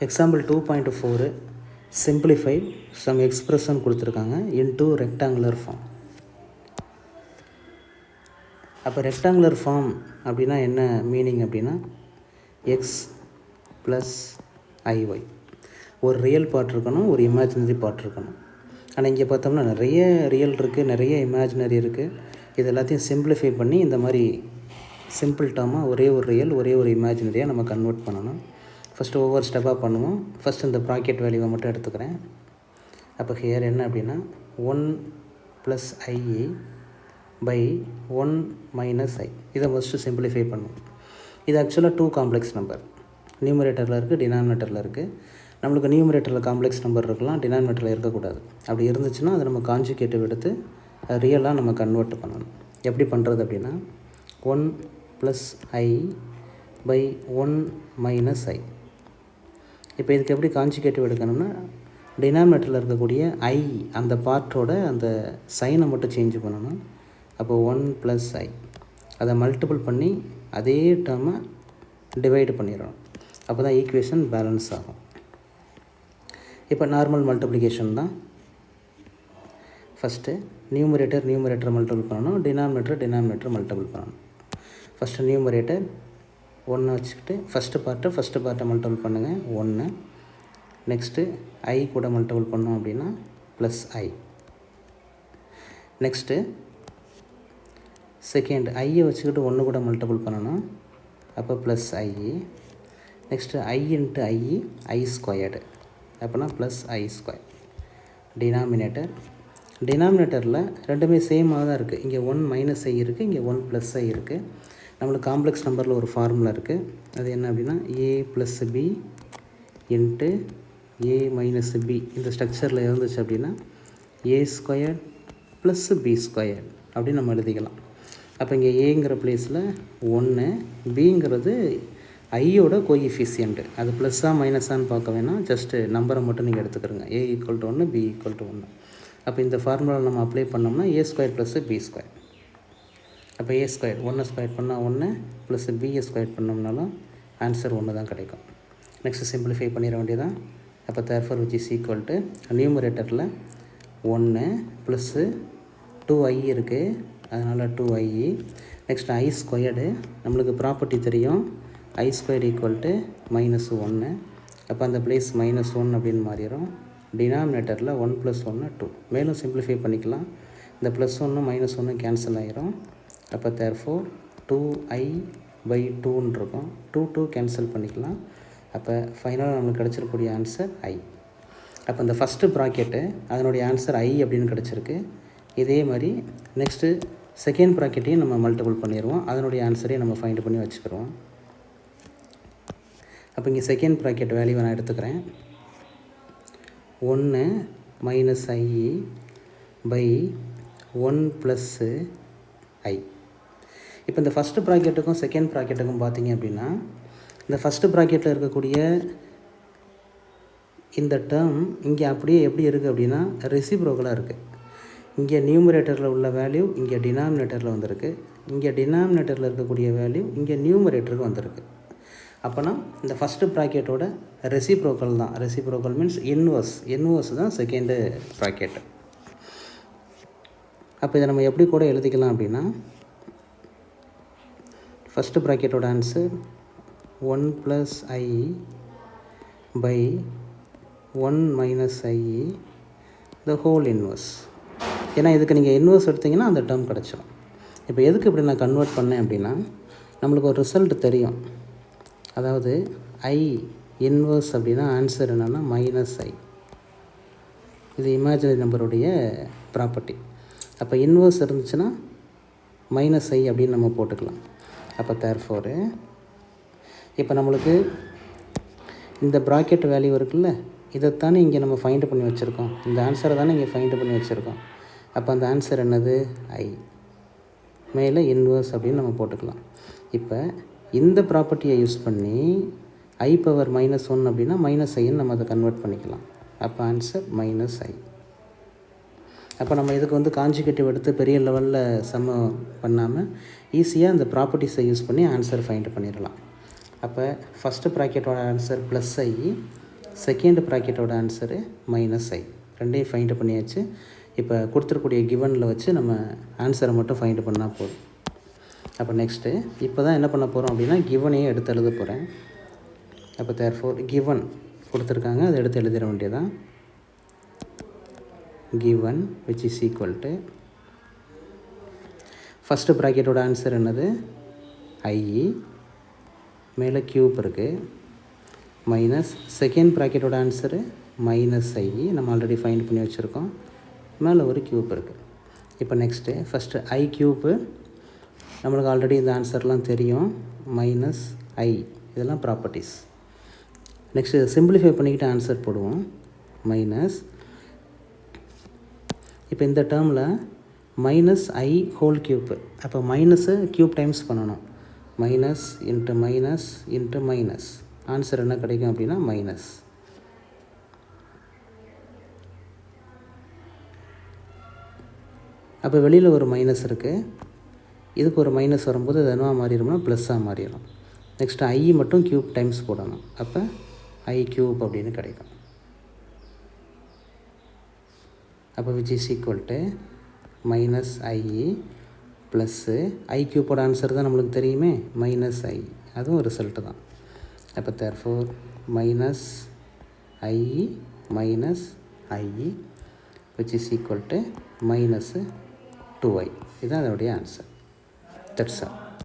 Example 2.4 simplify some expression கொடுத்துருக்காங்க into rectangular form. அப்போ rectangular form அப்படின்னா என்ன மீனிங் அப்படின்னா எக்ஸ் ப்ளஸ் ஐஒய் ஒரு ரியல் பார்ட் இருக்கணும், ஒரு இமேஜினரி பார்ட் இருக்கணும். ஆனால் இங்கே பார்த்தோம்னா நிறைய ரியல் இருக்குது, நிறைய இமேஜினரி இருக்குது. இது எல்லாத்தையும் சிம்பிளிஃபை பண்ணி இந்த மாதிரி சிம்பிள் டேர்மாக ஒரே ஒரு ரியல் ஒரே ஒரு இமேஜினரியாக நம்ம கன்வெர்ட் பண்ணணும். ஃபஸ்ட்டு ஒவ்வொரு ஸ்டெப்பாக பண்ணுவோம். ஃபஸ்ட் இந்த ப்ராக்கெட் வேல்யூவை மட்டும் எடுத்துக்கிறேன். அப்போ ஹியர் என்ன அப்படின்னா 1 + i by 1 - i. இதை ஃபஸ்ட்டு சிம்பிளிஃபை பண்ணுவோம். இது ஆக்சுவலாக 2 காம்ப்ளெக்ஸ் நம்பர் நியூமரேட்டரில் இருக்குது, டினாமினேட்டரில் இருக்குது. நம்மளுக்கு நியூமரேட்டரில் காம்ப்ளெக்ஸ் நம்பர் இருக்கலாம், டினாமினேட்டரில் இருக்கக்கூடாது. அப்படி இருந்துச்சுன்னா அதை நம்ம கான்ஜுகேட்டிவ் எடுத்து ரியலாக நம்ம கன்வெர்ட் பண்ணணும். எப்படி பண்ணுறது அப்படின்னா 1 + i by 1 - i. இப்போ இதுக்கு எப்படி கான்ஜுகேட்டிவ் எடுக்கணும்னா டினாமினேட்டரில் இருக்கக்கூடிய ஐ அந்த பார்ட்டோட அந்த சைனை மட்டும் சேஞ்ச் பண்ணணும். அப்போ 1 + i அதை மல்டிபிள் பண்ணி அதே டேர்மை டிவைடு பண்ணிடணும். அப்போ தான் ஈக்குவேஷன் பேலன்ஸ் ஆகும். இப்போ நார்மல் மல்டிப்ளிகேஷன் தான். ஃபஸ்ட்டு நியூமரேட்டர் மல்டிபிள் பண்ணணும், டினாமினேட்டர் மல்டிபிள் பண்ணணும். ஃபஸ்ட்டு நியூமரேட்டர் 1 வச்சுக்கிட்டு ஃபஸ்ட்டு பார்ட்டை மல்டிபிள் பண்ணுங்கள் 1. நெக்ஸ்ட்டு ஐ கூட மல்டிபிள் பண்ணோம் அப்படின்னா +i. நெக்ஸ்ட்டு செகண்ட் ஐயை வச்சுக்கிட்டு 1 கூட மல்டிபிள் பண்ணணும். அப்போ +i. Next i × i squared அப்போனா +i². டினாமினேட்டரில் ரெண்டுமே சேமாக தான் இருக்குது. இங்கே 1 - i இருக்குது, இங்கே 1 + i இருக்குது. நம்மளுக்கு காம்ப்ளெக்ஸ் நம்பரில் ஒரு ஃபார்முலா இருக்குது. அது என்ன அப்படின்னா a + b × a - b. இந்த ஸ்ட்ரக்சரில் இருந்துச்சு அப்படின்னா a² + b² அப்படின்னு நம்ம எழுதிக்கலாம். அப்போ இங்கே ஏங்கிற பிளேஸில் 1, பிங்கிறது ஐயோட கோஎஃபிஷியன்ட். அது ப்ளஸ்ஸா மைனஸான்னு பார்க்க வேணாம், ஜஸ்ட்டு நம்பரை மட்டும் நீங்கள் எடுத்துக்கிறங்க. a = 1, b = 1. அப்போ இந்த ஃபார்முலா நம்ம அப்ளை பண்ணோம்னா a² + b². அப்போ a², 1 ஸ்கொயர் பண்ணால் 1 + b² பண்ணோம்னாலும் ஆன்சர் 1 தான் கிடைக்கும். நெக்ஸ்ட்டு சிம்பிளிஃபை பண்ணிட வேண்டியதான். அப்போ therefore which is equal to நியூமரேட்டரில் 1 + 2i இருக்குது, அதனால் 2i. நெக்ஸ்ட் i², நம்மளுக்கு ப்ராப்பர்ட்டி தெரியும், i² = -1. அப்போ அந்த பிளேஸ் -1 அப்படின்னு மாறிடும். டினாமினேட்டரில் 1 + 1 2. மேலும் சிம்பிளிஃபை பண்ணிக்கலாம். இந்த +1 -1 கேன்சல் ஆகிரும். அப்போ therefore 2i/2 இருக்கும். 2 கேன்சல் பண்ணிக்கலாம். அப்போ ஃபைனலாக நம்மளுக்கு கிடச்சிருக்கக்கூடிய ஆன்சர் i. அப்போ இந்த ஃபஸ்ட்டு ப்ராக்கெட்டு அதனுடைய ஆன்சர் i அப்படின்னு கிடச்சிருக்கு. இதே மாதிரி நெக்ஸ்ட்டு செகண்ட் ப்ராக்கெட்டையும் நம்ம மல்டிபிள் பண்ணிடுவோம், அதனுடைய ஆன்சரையும் நம்ம ஃபைண்ட் பண்ணி வச்சுக்கிறோம். அப்போ இங்கே செகண்ட் ப்ராக்கெட் வேல்யூவை நான் எடுத்துக்கிறேன். 1 - i by 1 + i. இப்போ இந்த ஃபஸ்ட்டு ப்ராக்கெட்டுக்கும் செகண்ட் ப்ராக்கெட்டுக்கும் பார்த்தீங்க அப்படின்னா இந்த ஃபஸ்ட்டு ப்ராக்கெட்டில் இருக்கக்கூடிய இந்த டேர்ம் இங்கே அப்படியே எப்படி இருக்குது அப்படின்னா ரெசிப்ரோக்கலாக இருக்குது. இங்கே நியூமரேட்டரில் உள்ள வேல்யூ இங்கே டினாமினேட்டரில் வந்திருக்கு, இங்கே டினாமினேட்டரில் இருக்கக்கூடிய வேல்யூ இங்கே நியூமரேட்டருக்கு வந்திருக்கு. அப்போனா இந்த ஃபஸ்ட்டு ப்ராக்கெட்டோட ரெசிப்ரோக்கல் தான். ரெசிப்ரோக்கல் மீன்ஸ் இன்வர்ஸ் தான் செகண்டு ப்ராக்கெட்டு. அப்போ இதை நம்ம எப்படி கூட எழுதிக்கலாம் அப்படின்னா ஃபஸ்ட்டு ப்ராக்கெட்டோட answer 1 + i by 1 - i the whole inverse. ஏன்னா இதுக்கு நீங்கள் இன்வர்ஸ் எடுத்திங்கன்னா அந்த டேர்ம் கிடச்சிடும். இப்போ எதுக்கு இப்படி நான் கன்வெர்ட் பண்ணேன் அப்படின்னா நம்மளுக்கு ஒரு ரிசல்ட் தெரியும். அதாவது i இன்வர்ஸ் அப்படின்னா ஆன்சர் என்னென்னா -i. இது இமேஜினரி நம்பருடைய ப்ராப்பர்ட்டி. அப்போ இன்வர்ஸ் இருந்துச்சுன்னா -i அப்படின்னு நம்ம போட்டுக்கலாம். அப்போ therefore இப்போ நம்மளுக்கு இந்த ப்ராக்கெட் வேல்யூ இருக்குல்ல, இதைத்தானே இங்கே நம்ம ஃபைண்ட் பண்ணி வச்சுருக்கோம். இந்த ஆன்சரை தானே இங்கே ஃபைண்ட் பண்ணி வச்சுருக்கோம். அப்போ அந்த ஆன்சர் என்னது i, மேலே இன்வர்ஸ் அப்படின்னு நம்ம போட்டுக்கலாம். இப்போ இந்த ப்ராப்பர்ட்டியை யூஸ் பண்ணி i பவர் -1 அப்படின்னா -iன்னு நம்ம அதை கன்வெர்ட் பண்ணிக்கலாம். அப்போ ஆன்சர் -i. அப்போ நம்ம இதுக்கு கான்ஜுகேட்டிவ் எடுத்து பெரிய லெவலில் சம்ம பண்ணாமல் ஈஸியாக இந்த ப்ராப்பர்ட்டிஸை யூஸ் பண்ணி ஆன்சர் ஃபைண்ட் பண்ணிடலாம். அப்போ ஃபஸ்ட்டு ப்ராக்கெட்டோட ஆன்சர் +i, செகண்ட் ப்ராக்கெட்டோட ஆன்சரு மைனஸ் ஐ. ரெண்டையும் ஃபைண்ட் பண்ணியாச்சு. இப்போ கொடுத்துருக்கூடிய கிவனில் வச்சு நம்ம ஆன்சரை மட்டும் ஃபைண்ட் பண்ணால் போதும். அப்போ நெக்ஸ்ட்டு இப்போ தான் என்ன பண்ண போகிறோம் அப்படின்னா கிவனையே எடுத்து எழுத போகிறேன். அப்போ தேர்ஃபோர் கிவன் கொடுத்துருக்காங்க, அதை எடுத்து எழுதிட வேண்டியதான். Given which is equal to first ப்ராக்கெட்டோட ஆன்சர் என்னது ஐ, மேலே க்யூப் இருக்குது, மைனஸ் செகண்ட் ப்ராக்கெட்டோட ஆன்சரு மைனஸ் ஐ, நம்ம ஆல்ரெடி ஃபைண்ட் பண்ணி வச்சுருக்கோம், மேலே ஒரு க்யூப் இருக்குது. இப்போ நெக்ஸ்ட்டு ஃபஸ்ட்டு ஐ க்யூப்பு நம்மளுக்கு ஆல்ரெடி இந்த ஆன்சர்லாம் தெரியும், மைனஸ் ஐ, இதெல்லாம் ப்ராப்பர்ட்டிஸ். நெக்ஸ்ட்டு சிம்பிளிஃபை பண்ணிக்கிட்டு ஆன்சர் போடுவோம், மைனஸ். இப்போ இந்த டேர்மில் மைனஸ் ஐ ஹோல் க்யூப்பு, அப்போ மைனஸை க்யூப் டைம்ஸ் பண்ணணும், minus into minus into minus, answer என்ன கிடைக்கும் அப்படின்னா மைனஸ். அப்போ வெளியில் ஒரு மைனஸ் இருக்குது, இதுக்கு ஒரு மைனஸ் வரும்போது அது என்னவா மாறிடும்னா ப்ளஸ்ஸாக மாறிடும். நெக்ஸ்ட்டு ஐ மட்டும் க்யூப் டைம்ஸ் போடணும், அப்போ ஐ க்யூப் அப்படின்னு கிடைக்கும். அப்போ which is equal to minus i plus i க்யூப்போட ஆன்சர் தான் நம்மளுக்கு தெரியுமே மைனஸ் ஐ, அதுவும் ரிசல்ட்டு தான். அப்போ therefore minus i minus i which is equal to minus 2i, இதுதான் அதோடைய ஆன்சர். That's all.